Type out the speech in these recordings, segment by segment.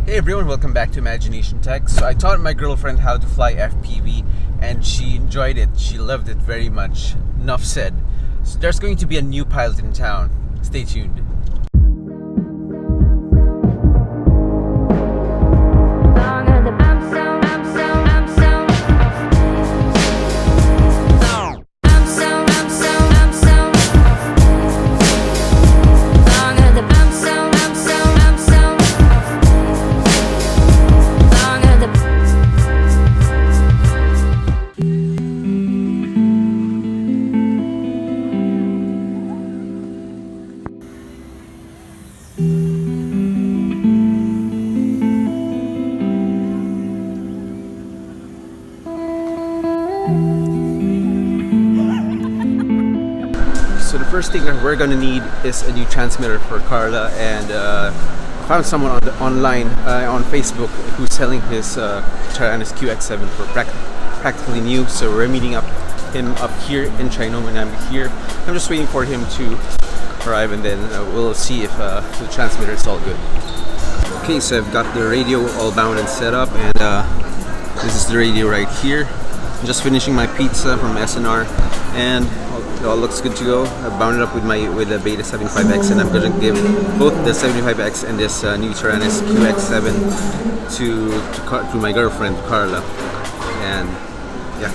Hey everyone, welcome back to Imagination Tech. So I taught my girlfriend how to fly FPV and she enjoyed it. She loved it very much. Enough said. So there's going to be a new pilot in town. Stay tuned. So the first thing that we're gonna need is a new transmitter for Carla, and I found someone online on Facebook who's selling his Tyrannus QX7 for practically new. So we're meeting him up here in Chino when I'm here. I'm just waiting for him to arrive, and then we'll see if the transmitter is all good. Okay, so I've got the radio all bound and set up, and this is the radio right here. I'm just finishing my pizza from SNR, and it all looks good to go. I've bound it up with the Beta 75X, and I'm going to give both the 75X and this new Tyrannus QX7 to my girlfriend Carla. And yeah,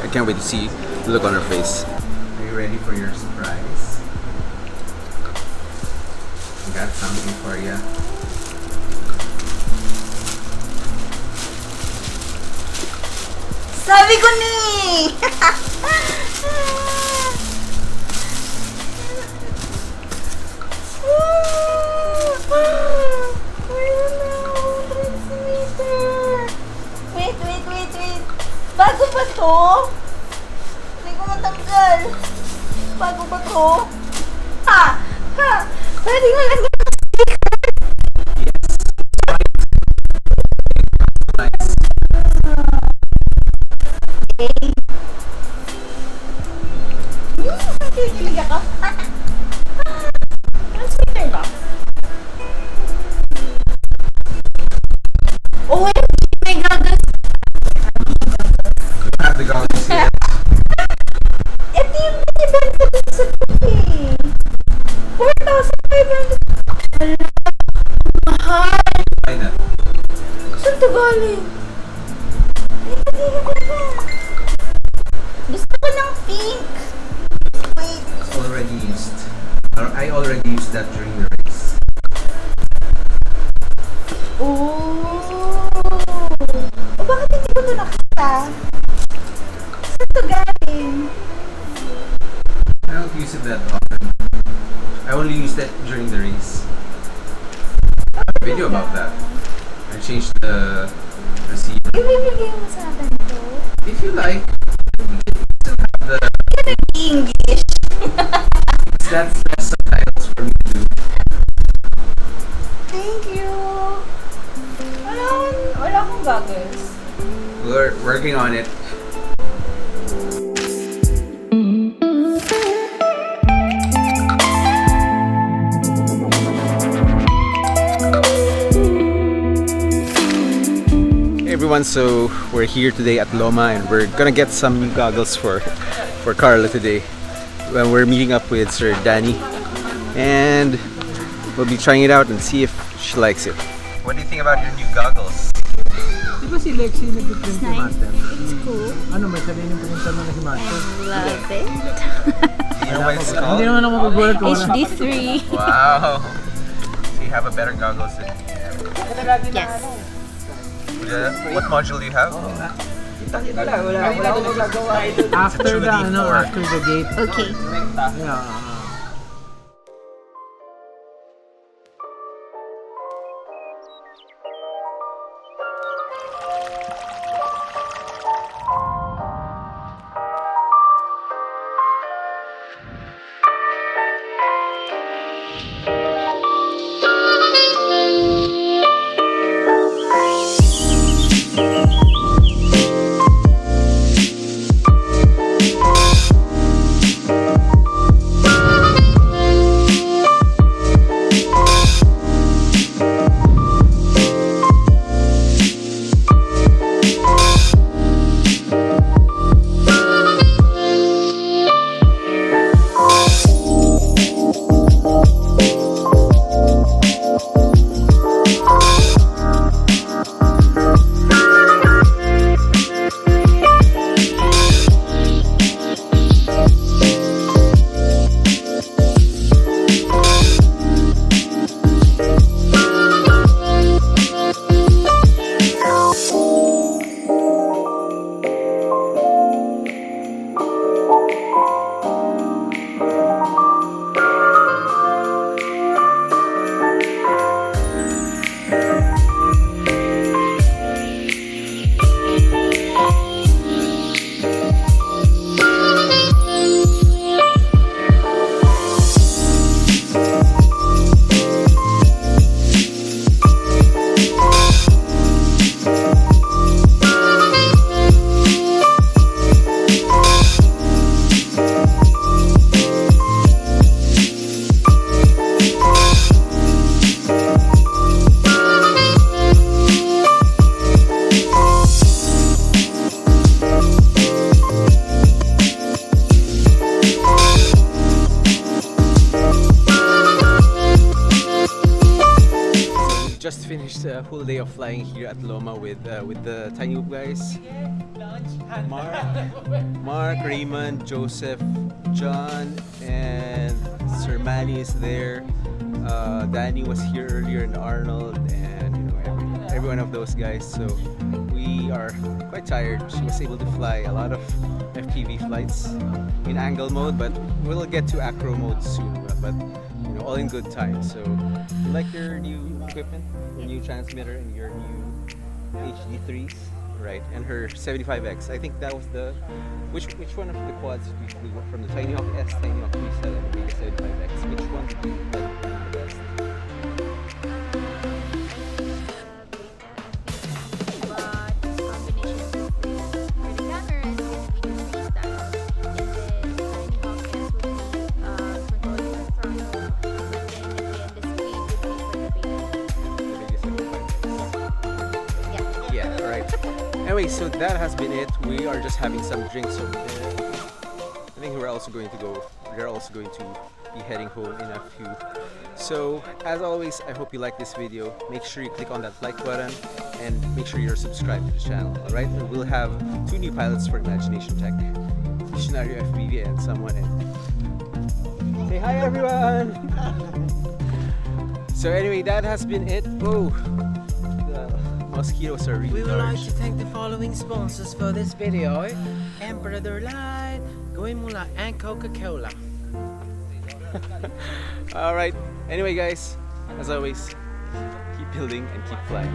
I can't wait to see the look on her face. Are you ready for your surprise? I got something for you. Sabi ko ni! Wait. Bago ba to? Hindi ko matanggal. Bago ba to? Ha! Pwede mo lang yung sticker. Nice. Okay. Nakikilig ako. Ang sticker ba? Oh, my goggles. You have the goggles here. Ito yung binibenta din sa Tuki. 4,500. Hala, mahal. Why not? Saan ito galing? Teka. Gusto ko ng pink. Wait. It's already used. I already used that during the race. Oh, bakit hindi ko ito nakita? Saan ito galing? I don't use it that often. I only use that during the race. I have a video about that. I changed the receiver. Ibibigay mo sa akin ito? If you like, you can still have the English. that's subtitles for me to do. Thank you. Wala akong goggles. We're working on it. Hey everyone, so we're here today at Loma, and we're gonna get some new goggles for Carla today. We're meeting up with Sir Danny, and we'll be trying it out and see if she likes it. What do you think about your new goggles? Di ba si Lexi nag-print yung master? It's cool. Ano, may sabihin yung printer mo na si master? Love it. You know what it's Hindi called? naman ako magugulat kung ano. HD3. Wow! So you have a better goggles than me. Yes. What module do you have? After the, 2D4. after the gate. Okay. Yeah. Just finished a full day of flying here at Loma with the Tiny Hoop guys. Mark, Raymond, Joseph, John, and Sir Manny is there. Danny was here earlier, and Arnold, and you know every one of those guys. So we are quite tired. She was able to fly a lot of FPV flights in angle mode, but we'll get to acro mode soon. But you know, all in good time. So you like your new equipment, your new transmitter, and your new HD3s, right? And her 75X. I think that was the which one of the quads did you flew from the Tiny Hawk S, Tiny Hawk 37, and the 75X? Which one did you like the best? Anyway, so that has been it. We are just having some drinks over there. I think we're also going to go. They're also going to be heading home in a few. So, as always, I hope you like this video. Make sure you click on that like button and make sure you're subscribed to the channel. Alright, we'll have 2 new pilots for Imagination Tech, Visionary FPV and someone in. Say hi, everyone. So anyway, that has been it. Whoa. Mosquitoes are really We would large. like to thank the following sponsors for this video: Emperor Light, Guimula, and Coca-Cola. Alright, anyway guys, as always, keep building and keep flying.